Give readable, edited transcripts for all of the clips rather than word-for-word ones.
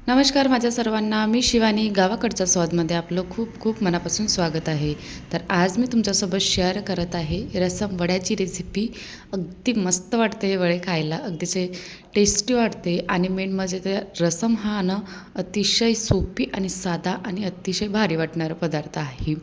नमस्कार माझ्या सर्वांना. मी शिवानी. गावाकडच्या स्वादमध्ये आपलं खूप खूप मनापासून स्वागत आहे. तर आज मी तुमच्यासोबत शेअर करत आहे रस्सम वड्याची रेसिपी. अगदी मस्त वाटते हे वडे खायला, अगदीचे टेस्टी वाटते आणि मेन म्हणजे ते रस्सम हा ना अतिशय सोपी आणि साधा आणि अतिशय भारी वाटणारा पदार्थ आहे.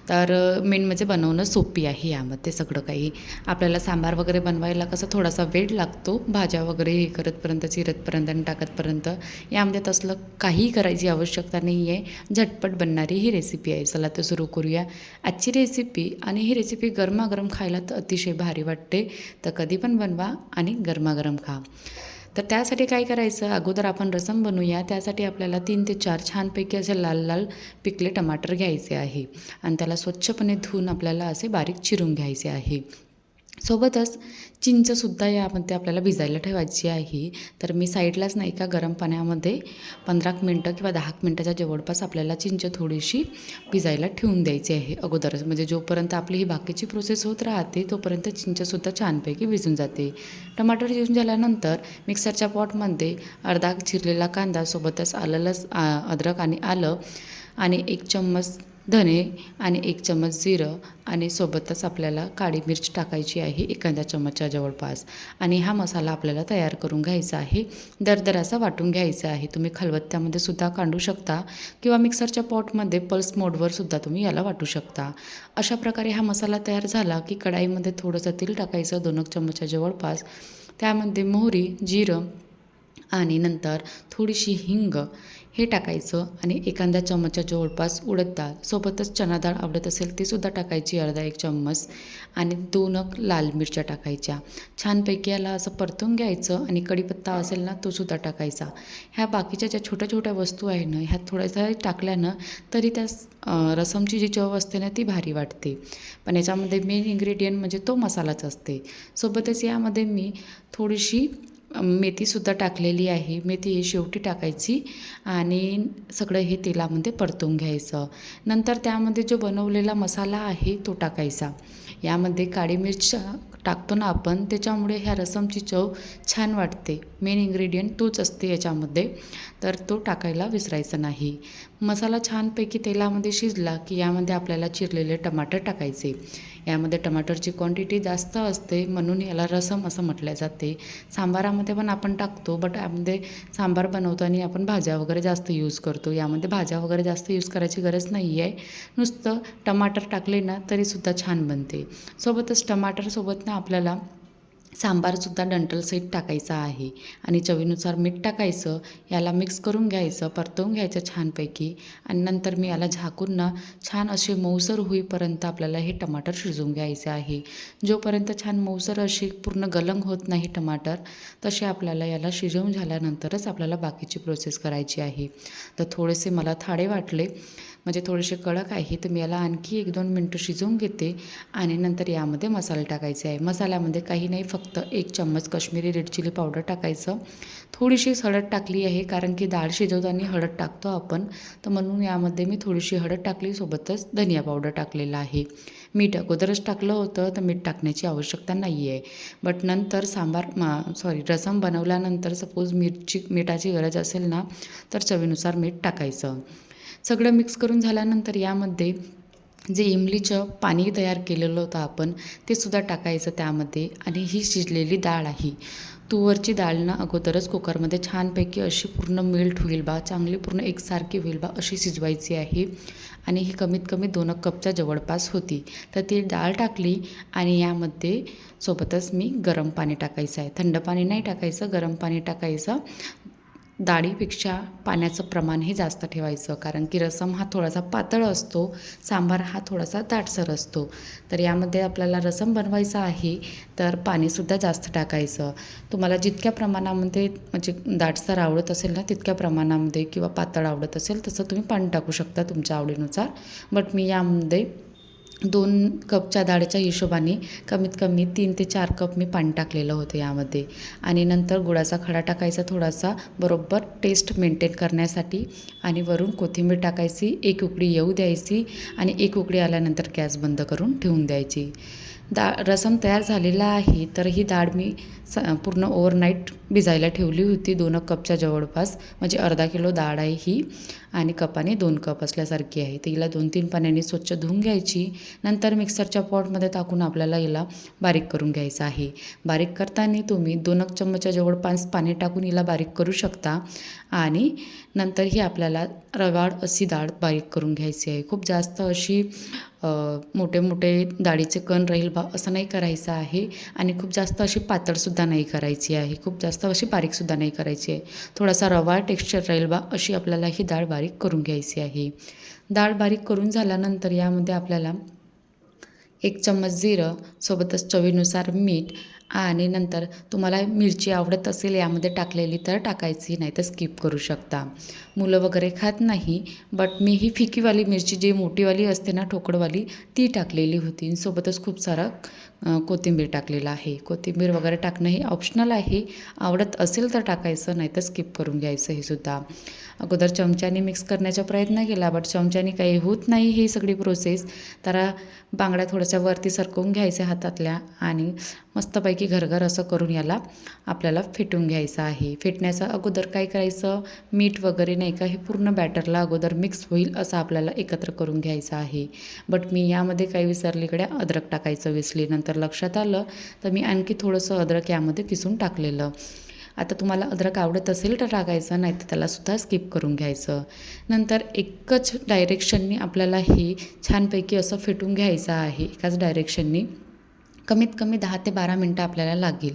तर मेन म्हणजे बनवणं सोपी आहे यामध्ये सगळं काही. आपल्याला सांबार वगैरे बनवायला कसं थोडासा वेळ लागतो, भाज्या वगैरे हे करतपर्यंत, चिरतपर्यंत आणि टाकतपर्यंत. यामध्ये तसलं काहीही करायची आवश्यकता नाही आहे. झटपट बनणारी ही रेसिपी आहे. चला तर सुरू करूया आजची रेसिपी. आणि ही रेसिपी गरमागरम खायला तर अतिशय भारी वाटते. तर कधी पण बनवा आणि गरमागरम खा. तर त्यासाठी काय करायचं, अगोदर आपण रसम बनवूया. त्यासाठी आपल्याला 3 ते 4 छानपैकी असे लाल लाल पिकले टमाटर घ्यायचे आहे आणि त्याला स्वच्छपणे धुवून आपल्याला असे बारीक चिरून घ्यायचे आहे. सोबतच चिंचसुद्धा यामध्ये आपल्याला भिजायला ठेवायची आहे. तर मी साईडलाच नाही का गरम पाण्यामध्ये 15 मिनटं किंवा 10 मिनटाच्या जवळपास आपल्याला चिंच थोडीशी भिजायला ठेवून द्यायची आहे अगोदरच. म्हणजे जोपर्यंत आपली ही बाकीची प्रोसेस होत राहते तोपर्यंत चिंचसुद्धा छानपैकी भिजून जाते. टमाटर शिजून झाल्यानंतर मिक्सरच्या पॉटमध्ये अर्धा चिरलेला कांदा, सोबतच अद्रक आणि आलं आणि 1 चम्मच धने आणि 1 चम्मच जिरं आणि सोबतच आपल्याला काळी मिर्च टाकायची आहे एखाद्या चमचा जवळपास. आणि हा मसाला आपल्याला तयार करून घ्यायचा आहे. दरदरासा वाटून घ्यायचा आहे. तुम्ही खलबत्त्यामध्ये सुद्धा काढू शकता किंवा मिक्सरच्या पॉटमध्ये पल्स मोडवर सुद्धा तुम्ही याला वाटू शकता. अशा प्रकारे हा मसाला तयार झाला की कढाईमध्ये थोडंसं तेल टाकायचं 2 चमचा जवळपास. त्यामध्ये मोहरी, जिरं आणि नंतर थोडीशी हिंग हे टाकायचं आणि एखाद्या चमचा जवळपास उडद डाळ, सोबतच चणा डाळ आवडत असेल ती सुद्धा टाकायची अर्धा 1 चम्मच आणि 2 लाल मिरच्या टाकायच्या. छानपैकी याला असं परतून घ्यायचं आणि कढीपत्ता असेल ना तो सुद्धा टाकायचा. ह्या बाकीच्या ज्या छोट्या छोट्या वस्तू आहे ना ह्या थोड्याशा टाकल्यानं तरी त्या रसमची जी चव असते ना ती भारी वाटते. पण याच्यामध्ये मेन इन्ग्रेडियंट म्हणजे तो मसालाच असते. सोबतच यामध्ये मी थोडीशी मेथीसुद्धा टाकलेली आहे. मेथी ही शेवटी टाकायची आणि सगळं हे तेलामध्ये परतून घ्यायचं. नंतर त्यामध्ये जो बनवलेला मसाला आहे तो टाकायचा. यामध्ये काळी मिर्च टाकतो ना आपण, त्याच्यामुळे ह्या रसमची चव छान वाटते. मेन इन्ग्रेडियंट तोच असते याच्यामध्ये, तर तो टाकायला विसरायचा नाही. मसाला छानपैकी तेलामध्ये शिजला की यामध्ये आपल्याला चिरलेले टमाटर टाकायचे. यामध्ये टमाटरची क्वांटिटी जास्त असते म्हणून याला रसम असं म्हटलं जाते. सांबारामध्ये पण आपण टाकतो, बट यामध्ये सांबार बनवताना आपण भाज्या वगैरे जास्त यूज करतो. यामध्ये भाज्या वगैरे जास्त यूज करायची गरज नाही आहे. नुसतं टमाटर टाकले ना तरीसुद्धा छान बनते. सोबतच टमाटरसोबत ना आपल्याला सांबारसुद्धा डंठलसहित टाकायचा आहे आणि चवीनुसार मीठ टाकायचं. याला मिक्स करून घ्यायचं, परतवून घ्यायचं छानपैकी आणि नंतर मी याला झाकून ना छान असे मऊसर होईपर्यंत आपल्याला हे टमाटर शिजवून घ्यायचे आहे. जोपर्यंत छान मऊसर अशी पूर्ण गलंग होत नाही टमाटर, तसे आपल्याला याला शिजवून झाल्यानंतरच आपल्याला बाकीची प्रोसेस करायची आहे. तर थोडेसे मला थाडे वाटले, म्हणजे थोडेसे कडक आहे, तर मी याला आणखी 1-2 मिनटं शिजवून घेते आणि नंतर यामध्ये मसाले टाकायचे आहे. मसाल्यामध्ये काही नाही, फक्त 1 चम्मच काश्मीरी रेड चिली पावडर टाकायचं. थोडीशी हळद टाकली आहे कारण की डाळ शिजवताना हळद टाकतो आपण, तर म्हणून यामध्ये मी थोडीशी हळद टाकली, सोबतच धनिया पावडर टाकलेला आहे. मीठ अगोदरच टाकलं होतं तर मीठ टाकण्याची आवश्यकता नाही आहे. बट नंतर रसम बनवल्यानंतर सपोज मिठाची गरज असेल ना तर चवीनुसार मीठ टाकायचं. सगळं मिक्स करून झाल्यानंतर यामध्ये जे इमलीचं पाणी तयार केलेलं होतं आपण ते सुद्धा टाकायचं त्यामध्ये. आणि ही शिजलेली डाळ आहे, तुवरची डाळ ना अगोदरच कुकरमध्ये छानपैकी अशी पूर्ण मेल्ट होईल बा, चांगली पूर्ण एकसारखी होईल बा अशी शिजवायची आहे. आणि ही कमीत कमी 2 कपच्या जवळपास होती. तर ती डाळ टाकली आणि यामध्ये सोबतच मी गरम पाणी टाकायचं आहे. थंड पाणी नाही टाकायचं, गरम पाणी टाकायचं. डाळीपेक्षा पाण्याचं प्रमाण हे जास्त ठेवायचं कारण की रसम हा थोडासा पातळ असतो, सांबार हा थोडासा दाटसर असतो. तर यामध्ये आपल्याला रसम बनवायचा आहे तर पाणीसुद्धा जास्त टाकायचं. तुम्हाला जितक्या प्रमाणामध्ये म्हणजे दाटसर आवडत असेल ना तितक्या प्रमाणामध्ये किंवा पातळ आवडत असेल तसं तुम्ही पाणी टाकू शकता तुमच्या आवडीनुसार. बट मी यामध्ये 2 कपच्या डाळीच्या हिशोबाने कमीत कमी 3 ते 4 कप मी पाणी टाकलेलं होतं यामध्ये. आणि नंतर गुळाचा खडा टाकायचा थोडासा, बरोबर टेस्ट मेंटेन करण्यासाठी. आणि वरून कोथिंबीर टाकायची, 1 उकळी येऊ द्यायची आणि 1 उकळी आल्यानंतर गॅस बंद करून ठेवून द्यायची. रसम तयार झालेला आहे. तर ही डाळ मी पूर्ण ओव्हरनाईट भिजायला ठेवली होती 2 कपच्या जवळपास, म्हणजे अर्धा किलो डाळ आहे ही आणि कपाने 2 कप असल्यासारखी आहे. तर हिला 2-3 पाण्याने स्वच्छ धुवून घ्यायची. नंतर मिक्सरच्या पॉटमध्ये टाकून आपल्याला हिला बारीक करून घ्यायचं आहे. बारीक करताना तुम्ही 2 चमचा जवळपास पाणी टाकून हिला बारीक करू शकता आणि नंतर ही आपल्याला रवाळ अशी डाळ बारीक करून घ्यायची आहे. खूप जास्त अशी मोठे मोठे डाळीचे कण राहील बा असं नाही करायचं आहे आणि खूप जास्त अशी पातळसुद्धा नाही करायची आहे. खूप जास्त अशी बारीकसुद्धा नाही करायची आहे. थोडासा रवाळ टेक्स्चर राहील बा अशी आपल्याला ही डाळ बारीक करून घ्यायची आहे. डाळ बारीक करून झाल्यानंतर यामध्ये आपल्याला 1 चम्मच जिरं, सोबतच चवीनुसार मीठ आणि नंतर तुम्हाला मिरची आवडत असेल यामध्ये टाकलेली तर टाकायची, नाही तर स्किप करू शकता. मुलं वगैरे खात नाही, बट मी ही फिकीवाली मिरची जी मोठीवाली असते ना ठोकळवाली ती टाकलेली होती. सोबतच खूप सारा कोथिंबीर टाकलेला आहे. कोथिंबीर वगैरे टाकणं हे ऑप्शनल आहे. आवडत असेल तर टाकायचं, नाही तर स्किप करून घ्यायचं हे सुद्धा. अगोदर चमच्याने मिक्स करण्याचा प्रयत्न केला, बट चमच्याने काही होत नाही ही सगळी प्रोसेस. तर बांगड्या थोड्याशा वरती सरकवून घ्यायच्या हातातल्या आणि मस्तपैकी घरघर असं करून याला आपल्याला फेटून घ्यायचं आहे. फेटण्याचं अगोदर काय करायचं, मीठ वगैरे नाही का हे पूर्ण बॅटरला अगोदर मिक्स होईल असं आपल्याला एकत्र करून घ्यायचं आहे. बट मी यामध्ये काय विसरली, इकडे अद्रक टाकायचं विसरली. नंतर लक्षात आलं तर मी आणखी थोडंसं अद्रक यामध्ये किसून टाकलेलं. आता तुम्हाला अद्रक आवडत असेल तर टाकायचं, नाही तर त्यालासुद्धा स्किप करून घ्यायचं. नंतर एकच डायरेक्शननी आपल्याला हे छानपैकी असं फेटून घ्यायचं आहे. एकाच डायरेक्शननी कमीत कमी 10 ते 12 मिनटं आपल्याला लागेल.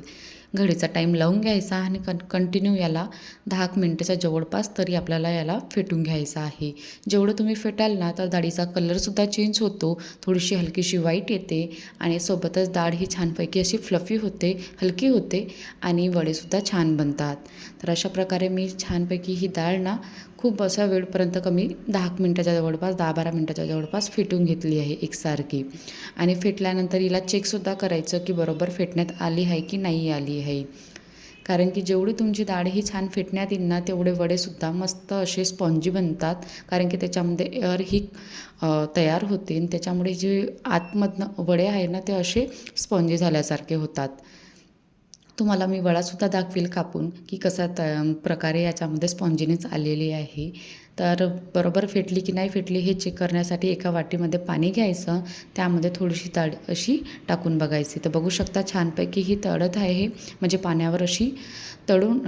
घडीचा टाईम लावून घ्यायचा आणि कंटिन्यू याला 10 मिनटाच्या जवळपास तरी आपल्याला याला फेटून घ्यायचं आहे. जेवढं तुम्ही फेटाल ना तर डाळीचा कलरसुद्धा चेंज होतो, थोडीशी हलकीशी व्हाईट येते आणि सोबतच डाळ ही छानपैकी अशी फ्लफी होते, हलकी होते आणि वडेसुद्धा छान बनतात. तर अशा प्रकारे मी छानपैकी ही डाळ ना खूप असा वेळपर्यंत कमी 10 मिनटाच्या जवळपास 10-12 मिनटाच्या जवळपास फेटून घेतली आहे एकसारखी. आणि फेटल्यानंतर हिला चेकसुद्धा करायचं की बरोबर फेटण्यात आली आहे की नाही आली आहे. कारण की जेवढी तुमची डाळ ही छान फेटण्यात येईल ना तेवढे वडेसुद्धा मस्त असे स्पॉन्जी बनतात. कारण की त्याच्यामध्ये एअर ही तयार होते आणि त्याच्यामुळे जे आतमधनं वडे आहे ना ते असे स्पॉन्जी झाल्यासारखे होतात. तुम्हाला मी वडासुद्धा दाखवेल कापून की कसा प्रकारे याच्यामध्ये स्पॉन्जीनेस आलेली आहे. तर बरोबर फेटली की नाही फेटली हे चेक करण्यासाठी एका वाटीमध्ये पाणी घ्यायचं, त्यामध्ये थोडीशी डाळ अशी टाकून बघायची. तर बघू शकता छानपैकी ही तळत आहे, म्हणजे पाण्यावर अशी तळून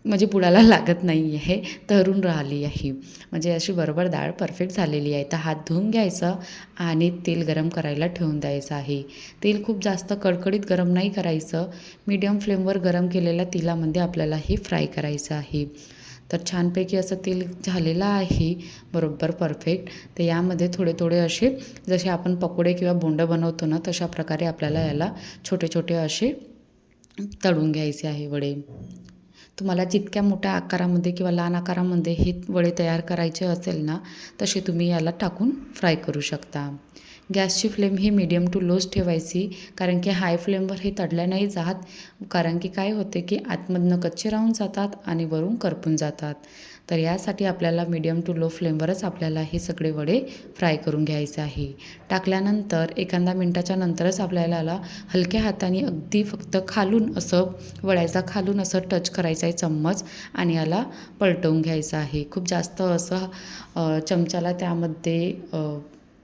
म्हणजे बुडाला लागत नाही आहे, तरून राहिली आहे. म्हणजे अशी बरोबर डाळ परफेक्ट झालेली आहे. तर हात धुवून घ्यायचं आणि तेल गरम करायला ठेवून द्यायचं आहे. तेल खूप जास्त कडकडीत गरम नाही करायचं, मीडियम फ्लेमवर गरम केलेल्या तेलामध्ये आपल्याला हे फ्राय करायचं आहे. तर छानपैकी असं तेल झालेलं आहे बरोबर परफेक्ट. तर यामध्ये थोडे थोडे असे जसे आपण पकोडे किंवा बोंडं बनवतो ना तशा प्रकारे आपल्याला याला छोटे छोटे असे तळून घ्यायचे आहे वडे. तुम्हाला जितक्या मोठ्या आकारामध्ये किंवा लहान आकारामध्ये हे वडे तयार करायचे असेल ना तसे तुम्ही याला टाकून फ्राय करू शकता. गॅसची फ्लेम ही मीडियम टू लोच ठेवायची, कारण की हाय फ्लेमवर हे तळल्या नाही जात. कारण की काय होते की आतमधनं कच्चे राहून जातात आणि वरून करपून जातात. तर यासाठी आपल्याला मीडियम टू लो फ्लेमवरच आपल्याला हे सगळे वडे फ्राय करून घ्यायचे आहे. टाकल्यानंतर एखाद्या मिनटाच्या नंतरच आपल्याला याला हलक्या हाताने अगदी फक्त खालून असं वड्याचा खालून असं टच करायचं आहे चम्मच आणि याला पलटवून घ्यायचं आहे. खूप जास्त असं चमच्याला त्यामध्ये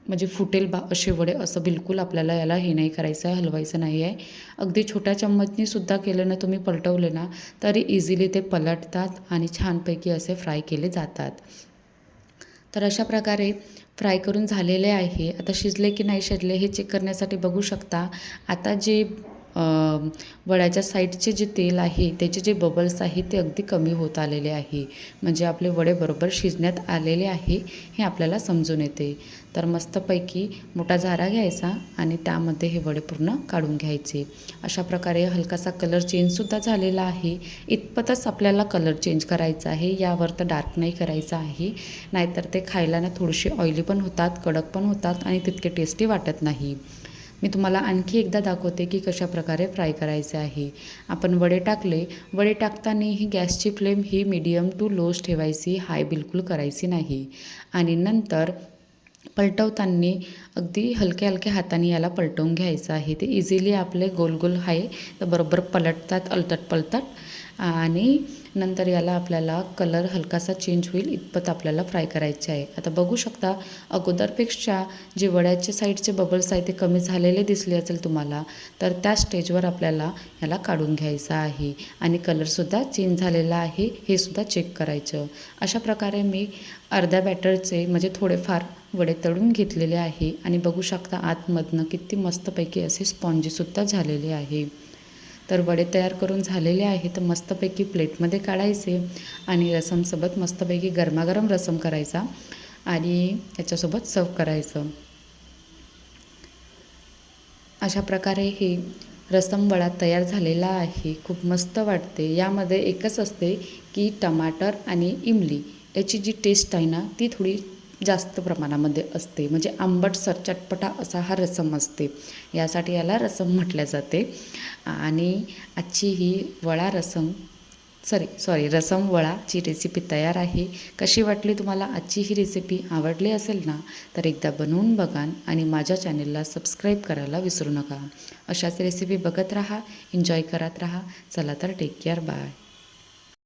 म्हणजे फुटेल बा असे वडे असं बिलकुल आपल्याला याला हे नाही करायचं आहे, हलवायचं नाही आहे. अगदी छोट्या चम्मचनी सुद्धा केलं ना तुम्ही पलटवले ना तरी इझिली ते पलटतात आणि छानपैकी असे फ्राय केले जातात. तर अशा प्रकारे फ्राय करून झालेले आहे. आता शिजले की नाही शिजले हे चेक करण्यासाठी बघू शकता. आता जे वड्याच्या साईडचे जे तेल आहे त्याचे जे बबल्स आहे ते अगदी कमी होत आलेले आहे. म्हणजे आपले वडे बरोबर शिजण्यात आलेले आहे हे आपल्याला समजून येते. तर मस्तपैकी मोठा झारा घ्यायचा आणि त्यामध्ये हे वडे पूर्ण काढून घ्यायचे. अशा प्रकारे हलकासा कलर चेंजसुद्धा झालेला आहे. इतपतच आपल्याला कलर चेंज करायचा आहे, यावर तर डार्क नाही करायचा आहे. नाहीतर ते खायला ना थोडेसे ऑइली पण होतात, कडक पण होतात आणि तितके टेस्टी वाटत नाही. मी तुम्हाला आणखी एकदा दाखवते की कशाप्रकारे फ्राय करायचे आहे. आपण वडे टाकले, वडे टाकताना ही गॅसची फ्लेम ही मीडियम टू लोच ठेवायची, हाय बिलकुल करायची नाही. आणि नंतर पलटवताना अगदी हलक्या हलक्या हाताने याला पलटवून घ्यायचं आहे. ते इझिली आपले गोल गोल आहे तर बरोबर पलटतात अलटत पलटत. आणि नंतर याला आपल्याला कलर हलकासा चेंज होईल इतपत आपल्याला फ्राय करायचे आहे. आता बघू शकता अगोदरपेक्षा जे वड्याचे साईडचे बबल्स आहे ते कमी झालेले दिसले असेल तुम्हाला, तर त्या स्टेजवर आपल्याला याला काढून घ्यायचं आहे. आणि कलरसुद्धा चेंज झालेला आहे हे सुद्धा चेक करायचं. अशा प्रकारे मी अर्ध्या बॅटरचे म्हणजे थोडेफार वडे तळून घेतलेले आहे. आणि बघू शकता आतमधनं किती मस्तपैकी असे स्पॉन्जीसुद्धा झालेले आहे. तर वडे तयार करून झालेले आहे तर मस्तपैकी प्लेटमध्ये काढायचे आणि रसमसोबत मस्तपैकी गरमागरम रसम करायचा आणि याच्यासोबत सर्व करायचं. अशा प्रकारे हे रसम वडा तयार झालेला आहे. खूप मस्त वाटते. यामध्ये एकच असते की टमाटर आणि इमली याची जी टेस्ट आहे ना ती थोडी जास्त प्रमाणामध्ये असते. म्हणजे आंबटसर चटपटा असा हा रसम असते. यासाठी याला रसम म्हटल्या जाते. आणि आजची ही वडा रसम रसम वडाची रेसिपी तयार आहे. कशी वाटली तुम्हाला आजची ही रेसिपी? आवडली असेल ना तर एकदा बनवून बघा आणि माझ्या चॅनेलला सबस्क्राईब करायला विसरू नका. अशाच रेसिपी बघत राहा, एन्जॉय करत राहा. चला तर टेक केअर, बाय.